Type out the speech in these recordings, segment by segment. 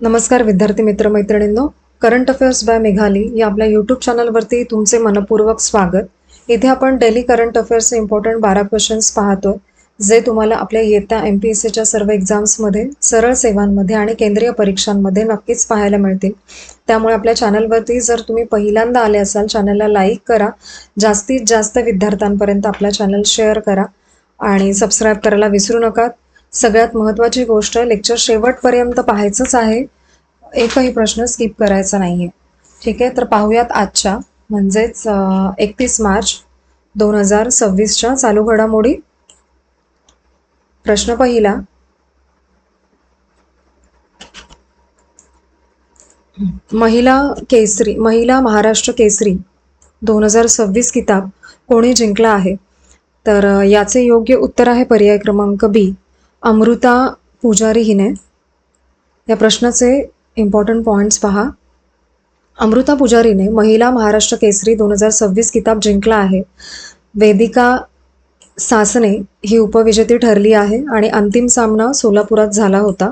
नमस्कार विद्यार्थी मित्र मैत्रिणींनो, करंट अफेअर्स बाय मेघाली या आपल्या यूट्यूब चॅनलवरती तुमचे मनपूर्वक स्वागत. इथे आपण डेली करंट अफेअर्सचे इम्पॉर्टंट 12 क्वेश्चन्स पाहतोय, जे तुम्हाला आपल्या येत्या MPSCच्या सर्व एक्झाम्समध्ये, सरळ सेवांमध्ये आणि केंद्रीय परीक्षांमध्ये नक्कीच पाहायला मिळतील. त्यामुळे आपल्या चॅनलवरती जर तुम्ही पहिल्यांदा आले असाल, चॅनलला लाईक करा, जास्तीत जास्त विद्यार्थ्यांपर्यंत आपला चॅनल शेअर करा आणि सबस्क्राईब करायला विसरू नका. सगळ्यात महत्त्वाची गोष्ट, लेक्चर शेवटपर्यंत पाहायचंच आहे, एकही प्रश्न स्किप करायचा नाहीये. ठीक आहे, तर पाहूयात आजच्या म्हणजेच 31 मार्च 2026च्या चालू घडामोडी. प्रश्न पहिला, महिला महाराष्ट्र केसरी 2026 किताब कोणी जिंकला आहे? तर याचे योग्य उत्तर आहे पर्याय क्रमांक बी, अमृता पुजारी हिने. या प्रश्नाचे इम्पॉर्टंट पॉइंट्स पहा. अमृता पुजारीने महिला महाराष्ट्र केसरी 2026 किताब जिंकला आहे. वेदिका सासने ही उपविजेती ठरली आहे आणि अंतिम सामना सोलापुरात झाला होता.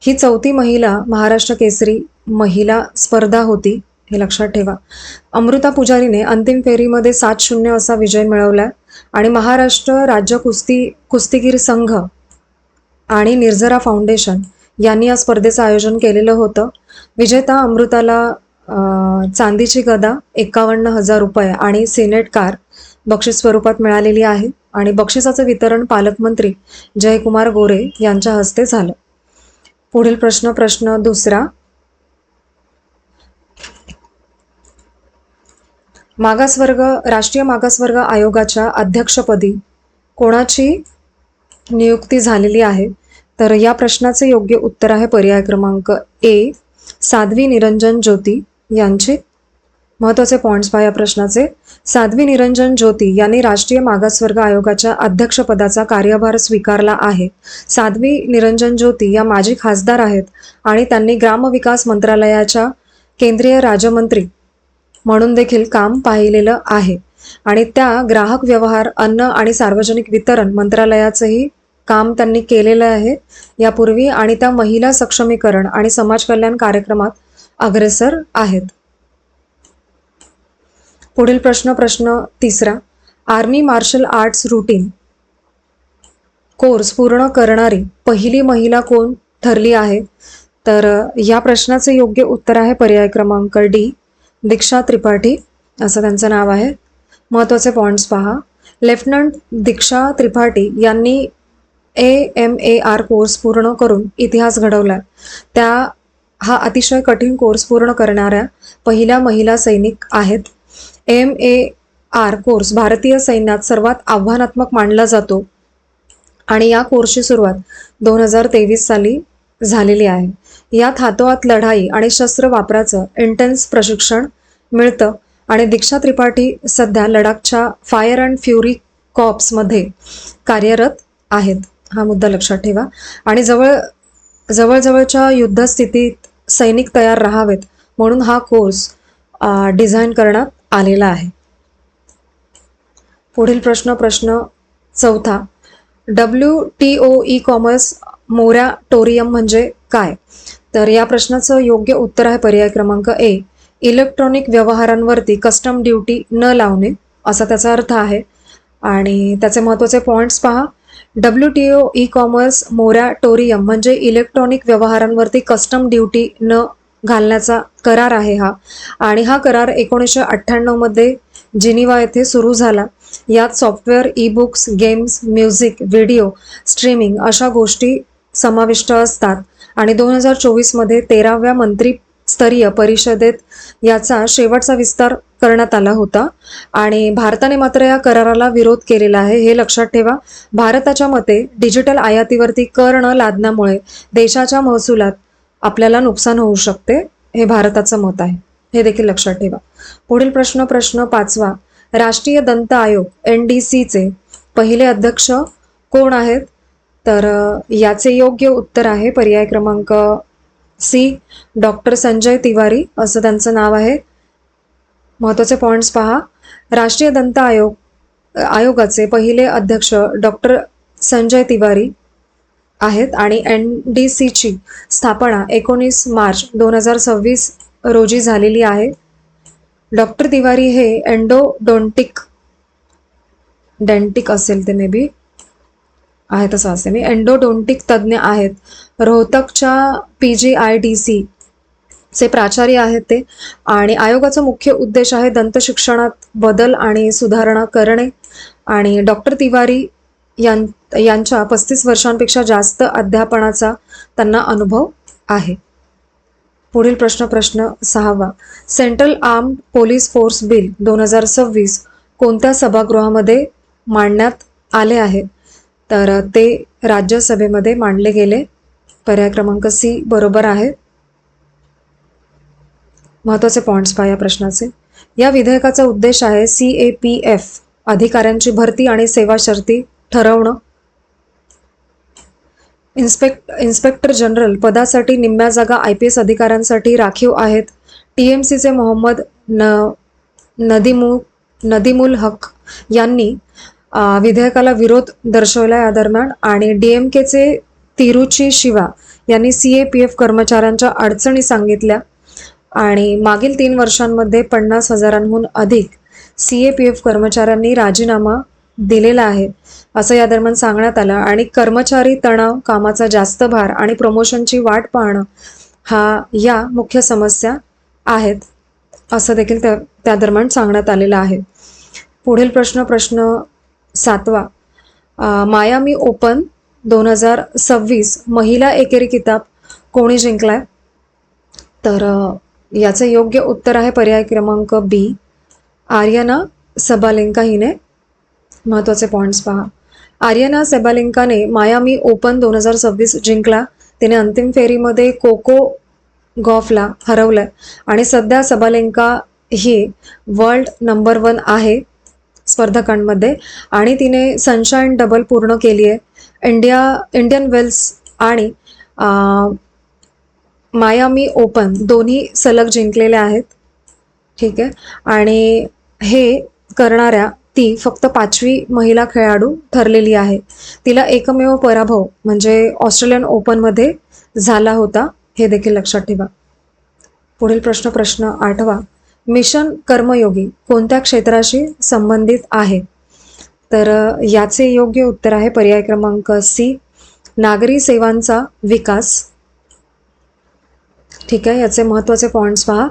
ही चौथी महिला महाराष्ट्र केसरी महिला स्पर्धा होती, हे लक्षात ठेवा. अमृता पुजारीने अंतिम फेरीमध्ये 7-0 असा विजय मिळवला आणि महाराष्ट्र राज्य कुस्तीगीर संघ आणि निर्जरा फाउंडेशन यांनी या स्पर्धेचं आयोजन केलेलं होतं. विजेता अमृताला चांदीची गदा 51,000 रुपये आणि सिनेट कार बक्षीस स्वरूपात मिळालेली आहे आणि बक्षिसाचं वितरण पालकमंत्री जयकुमार गोरे यांच्या हस्ते झालं. पुढील प्रश्न दुसरा, राष्ट्रीय मागासवर्ग आयोगाच्या अध्यक्षपदी कोणाची नियुक्ती झालेली आहे? तर या प्रश्नाचे योग्य उत्तर आहे पर्याय क्रमांक ए, साध्वी निरंजन ज्योती यांचे. महत्त्वाचे पॉइंट्स पहा या प्रश्नाचे. साध्वी निरंजन ज्योती यांनी राष्ट्रीय मागासवर्ग आयोगाच्या अध्यक्षपदाचा कार्यभार स्वीकारला आहे. साध्वी निरंजन ज्योती या माजी खासदार आहेत आणि त्यांनी ग्रामविकास मंत्रालयाच्या केंद्रीय राज्यमंत्री म्हणून देखील काम पाहिलेलं आहे आणि त्या ग्राहक व्यवहार, अन्न आणि सार्वजनिक वितरण मंत्रालयाचंही काम त्यांनी केलेलं आहे यापूर्वी आणि त्या महिला सक्षमीकरण आणि समाज कल्याण कार्यक्रमात अग्रेसर आहेत. पुढील प्रश्न तिसरा, army martial arts routine course पूर्ण करणारी पहिली महिला कोण ठरली आहे? तर या प्रश्नाचे योग्य उत्तर आहे पर्याय क्रमांक डी, दीक्षा त्रिपाठी असं त्यांचं नाव आहे. महत्त्वाचे पॉइंट्स पहा. लेफ्टनंट दीक्षा त्रिपाठी यांनी AMAR कोर्स पूर्ण करून इतिहास घडवला. हा अतिशय कठीण कोर्स पूर्ण करणाऱ्या पहिल्या महिला सैनिक आहेत. AMAR कोर्स भारतीय सैन्यात सर्वात आव्हानात्मक मानला जातो आणि या कोर्सची सुरुवात 2023 साली झालेली आहे. यात हातोहात लढाई आणि शस्त्र वापराचं इंटेन्स प्रशिक्षण मिळतं आणि दीक्षा त्रिपाठी सध्या लडाखच्या फायर अँड फ्युरी कॉर्प्समध्ये कार्यरत आहेत. हा मुद्दा लक्षात ठेवा. आणि जवळजवळच्या युद्धस्थितीत सैनिक तयार राहावेत म्हणून हा कोर्स डिझाईन करण्यात आलेला आहे. पुढील प्रश्न चौथा, WTO ई कॉमर्स मोरॅटोरियम म्हणजे काय? तर या प्रश्नाचं योग्य उत्तर आहे पर्याय क्रमांक ए, इलेक्ट्रॉनिक व्यवहारांवरती कस्टम ड्युटी न लावणे असा त्याचा अर्थ आहे. आणि त्याचे महत्त्वाचे पॉइंट्स पहा. WTO ई कॉमर्स मोरॅटोरियम म्हणजे इलेक्ट्रॉनिक व्यवहारांवरती कस्टम ड्युटी न घालण्याचा करार आहे हा, आणि हा करार 1998 मध्ये जिनिव्हा येथे सुरू झाला. यात software, e-books, games, music, video streaming अशा गोष्टी समाविष्ट असतात आणि 2024 मध्ये 13व्या मंत्रिस्तरीय परिषदेत याचा शेवटचा विस्तार करण्यात आला होता आणि भारताने मात्र या कराराला विरोध केलेला आहे, हे लक्षात ठेवा. भारताच्या मते डिजिटल आयातीवरती कर न लादण्यामुळे देशाच्या महसुलात आपल्याला नुकसान होऊ शकते, हे भारताचं मत आहे, हे देखील लक्षात ठेवा. पुढील प्रश्न पाचवा, राष्ट्रीय दंत आयोग NDCचे पहिले अध्यक्ष कोण आहेत? तर याचे योग्य उत्तर आहे पर्याय क्रमांक सी, डॉक्टर संजय तिवारी असं त्यांचं नाव आहे. महत्त्वाचे पॉइंट्स पहा. राष्ट्रीय दंत आयोगाचे पहिले अध्यक्ष डॉक्टर संजय तिवारी आहेत आणि NDCची स्थापना 19 मार्च 2026 रोजी झालेली आहे. डॉक्टर तिवारी हे डेंटिक असेल ते मे बी आहे तसं असे मी एंडोडोंटिक तज्ज्ञ आहेत. रोहतकच्या PGIDC चे प्राचार्य आहेत ते. आणि आयोगाचा मुख्य उद्देश आहे दंत शिक्षणात बदल आणि सुधारणा करणे. आणि डॉक्टर तिवारी यांच्या 35 वर्षांपेक्षा जास्त अध्यापनाचा त्यांना अनुभव आहे. पुढील प्रश्न 6वा. Central armed police force bill 2026 कोणत्या सभागृहामध्ये मांडण्यात आले आहे? तर ते राज्यसभेमध्ये मांडले गेले. पर्याय क्रमांक C बरोबर आहे. महत्त्वाचे पॉइंट्स पहा या प्रश्नाचे. या विधेयकाचा उद्देश आहे CAPF अधिकाऱ्यांची भरती आणि सेवा शर्ती ठरवणं. इन्स्पेक्टर जनरल पदासाठी निम्म्या जागा IPS अधिकाऱ्यांसाठी राखीव आहेत. TMCचे मोहम्मद नदीमुल हक यांनी विधेयकाला विरोध दर्शवला या दरम्यान. आणि DMKचे तिरुची शिवा यांनी CAPF कर्मचाऱ्यांच्या अडचणी सांगितल्या. आणि मागील 3 वर्षांमध्ये 50,000हून अधिक CAPF कर्मचाऱ्यांनी राजीनामा दिलेला आहे असं या दरम्यान सांगण्यात आलं. आणि कर्मचारी तणाव, कामाचा जास्त भार आणि प्रमोशनची वाट पाहणं या मुख्य समस्या आहेत असं देखील त्या दरम्यान सांगण्यात आलेलं आहे. पुढील प्रश्न 7वा. मायामी ओपन 2026 महिला एकेरी किताब कोणी जिंकलाय? तर याचं योग्य उत्तर आहे पर्याय क्रमांक B आर्यना सबालेंका हिने. महत्त्वाचे पॉइंट्स पहा. आर्यना सबालेंकाने मायामी ओपन 2026 जिंकला. तिने अंतिम फेरीमध्ये कोको गॉफला हरवलंय. आणि सध्या सबालेंका ही वर्ल्ड नंबर 1 आहे स्पर्धकांमध्ये. आणि तिने सनशाईन डबल पूर्ण केली आहे. इंडियन वेल्स आणि मायामी ओपन दोन्ही सलग जिंकलेले आहेत. ठीक आहे. आणि हे करणाऱ्या ती फक्त 5वी महिला खेळाडू ठरलेली आहे. तिला एकमेव पराभव म्हणजे ऑस्ट्रेलियन ओपनमध्ये झाला होता, हे देखील लक्षात ठेवा. पुढील प्रश्न 8वा. मिशन कर्मयोगी कोणत्या क्षेत्राशी संबंधित आहे? तर याचे योग्य उत्तर आहे पर्याय क्रमांक C नागरी सेवांचा विकास. ठीक आहे. याचे महत्त्वाचे पॉइंट्स पहा.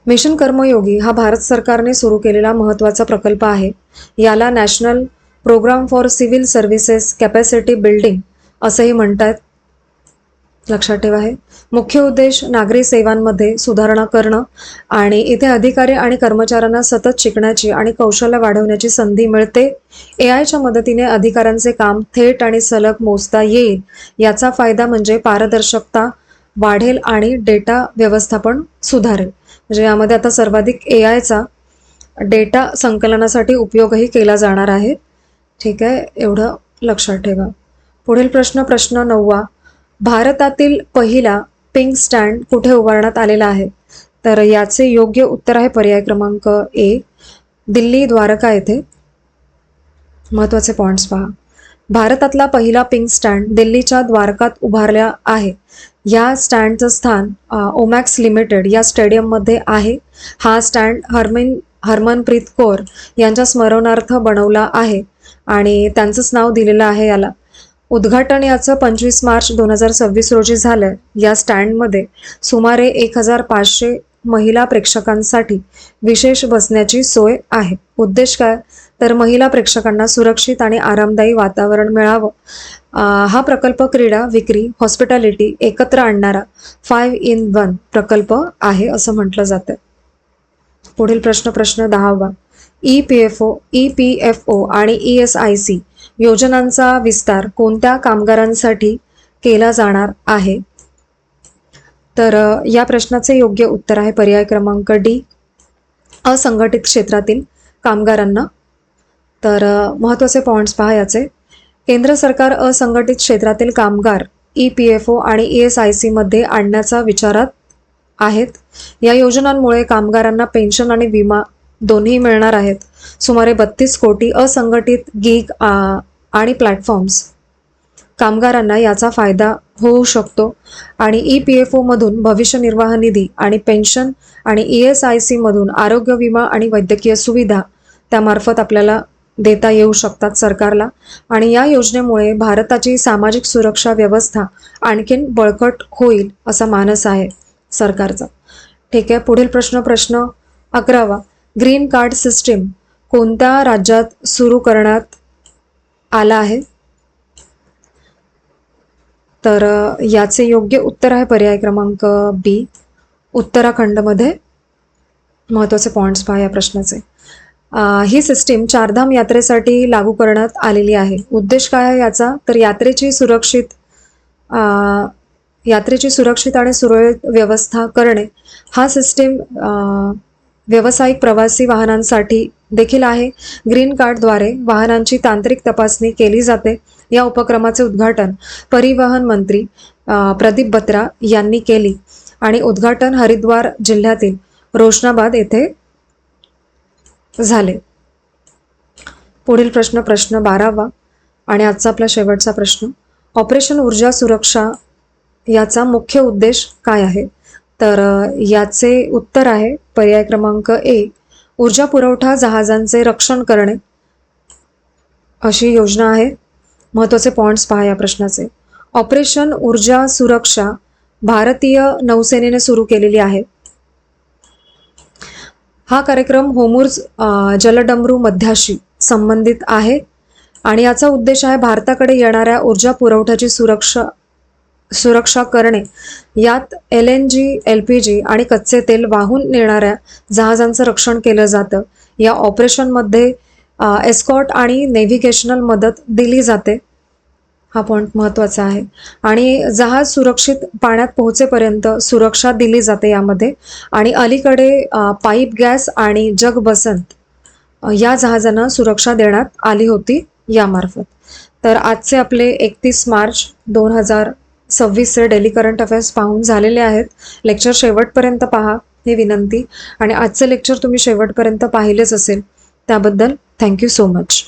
मिशन कर्मयोगी हा भारत सरकारने सुरू केलेला महत्त्वाचा प्रकल्प आहे. याला national programme for civil services capacity building असंही म्हणतात, लक्षात ठेवा. आहे मुख्य उद्देश नागरी सेवांमध्ये सुधारणा करणं. आणि इथे अधिकारी आणि कर्मचाऱ्यांना सतत शिकण्याची आणि कौशल्य वाढवण्याची संधी मिळते. AIच्या मदतीने अधिकाऱ्यांचे काम थेट आणि सलग मोजता येईल. याचा फायदा म्हणजे पारदर्शकता वाढेल आणि डेटा व्यवस्थापन सुधारेल. म्हणजे यामध्ये आता सर्वाधिक AIचा डेटा संकलनासाठी उपयोगही केला जाणार आहे. ठीक आहे, एवढं लक्षात ठेवा. पुढील प्रश्न 9वा. भारतातील पहिला पिंक स्टँड कुठे उभारण्यात आलेला आहे? तर याचे योग्य उत्तर आहे पर्याय क्रमांक A दिल्ली द्वारका येथे. महत्त्वाचे पॉइंट्स पहा. भारतातला पहिला पिंक स्टँड दिल्लीच्या द्वारकात उभारला आहे. या स्टँडचं स्थान ओमॅक्स लिमिटेड या स्टेडियममध्ये आहे. हा स्टँड हरमनप्रीत कौर यांच्या स्मरणार्थ बनवला आहे आणि त्यांचंच नाव दिलेलं आहे याला. उद्घाटन याचं 25 मार्च 2026 रोजी झालं. या स्टँडमध्ये सुमारे 1500 महिला प्रेक्षकांसाठी विशेष बसण्याची सोय आहे. उद्देश काय? तर महिला प्रेक्षकांना सुरक्षित आणि आरामदायी वातावरण मिळावं. हा प्रकल्प क्रीडा, विक्री, हॉस्पिटॅलिटी एकत्र आणणारा 5 in 1 प्रकल्प आहे असं म्हटलं जातं. पुढील प्रश्न 10वा. EPFO आणि ESIC योजनांचा विस्तार कोणत्या कामगारांसाठी केला जाणार आहे? तर या प्रश्नाचे योग्य उत्तर आहे पर्याय क्रमांक D असंघटित क्षेत्रातील कामगारांना. तर महत्त्वाचे पॉइंट्स पहा याचे. केंद्र सरकार असंघटित क्षेत्रातील कामगार EPFO आणि ESIC मध्ये आणण्याचा विचारात आहेत. या योजनांमुळे कामगारांना पेन्शन आणि विमा दोन्ही मिळणार आहेत. सुमारे 32 कोटी असंघटित गिग आणि प्लॅटफॉर्म्स कामगारांना याचा फायदा होऊ शकतो आणि EPFOमधून भविष्य निर्वाह निधी आणि पेन्शन आणि ESICमधून आरोग्य विमा आणि वैद्यकीय सुविधा त्यामार्फत आपल्याला देता येऊ शकतात सरकारला. आणि या योजनेमुळे भारताची सामाजिक सुरक्षा व्यवस्था आणखीन बळकट होईल असा मानस आहे सरकारचा. ठीक आहे, पुढील प्रश्न 11वा. ग्रीन कार्ड सिस्टीम कोणत्या राज्यात सुरू करण्यात आला आहे? तर याचे योग्य उत्तर आहे पर्याय क्रमांक बी, उत्तराखंडमध्ये. महत्त्वाचे पॉईंट्स पहा या प्रश्नाचे. ही सिस्टीम चारधाम यात्रेसाठी लागू करण्यात आलेली आहे. उद्देश काय आहे याचा? तर यात्रेची सुरक्षित आणि सुरळीत व्यवस्था करणे. हा सिस्टीम व्यावसायिक प्रवासी वाहनांसाठी देखील आहे. ग्रीन कार्डद्वारे वाहनांची तांत्रिक तपासणी केली जाते. या उपक्रमाचे उद्घाटन परिवहन मंत्री प्रदीप बत्रा यांनी केली आणि उद्घाटन हरिद्वार जिल्ह्यातील रोशनाबाद येथे झाले. पुढील प्रश्न 12वा आणि आजचा आपला शेवटचा प्रश्न. ऑपरेशन ऊर्जा सुरक्षा याचा मुख्य उद्देश काय आहे? तर याचे उत्तर आहे पर्याय क्रमांक ए, ऊर्जा पुरवठा जहाजांचे रक्षण करणे अशी योजना आहे. महत्त्वाचे पॉईंट्स पहा या प्रश्नाचे. ऑपरेशन ऊर्जा सुरक्षा भारतीय नौसेनेने सुरू केलेली आहे. हा कार्यक्रम होर्मुझ जलडमरू मध्याशी संबंधित आहे आणि याचा उद्देश आहे भारताकडे येणाऱ्या ऊर्जा पुरवठ्याची सुरक्षा करणे. यात LNG, LPG आणि कच्चे तेल वाहून नेणाऱ्या जहाजांचं रक्षण केलं जातं. या ऑपरेशनमध्ये एस्कॉर्ट आणि नेव्हिगेशनल मदत दिली जाते. हा पॉईंट महत्त्वाचा आहे. आणि जहाज सुरक्षित पाण्यात पोहोचेपर्यंत सुरक्षा दिली जाते यामध्ये. आणि अलीकडे पाईप गॅस आणि जग बसंत या जहाजांना सुरक्षा देण्यात आली होती यामार्फत. तर आजचे आपले 31 मार्च 2026 डेली करंट अफेअर्स पाहून झालेले आहेत. लेक्चर शेवटपर्यंत पहा ही विनंती. आणि आजचे लेक्चर तुम्ही शेवटपर्यंत पाहिलेच असेल त्याबद्दल थँक्यू सो मच.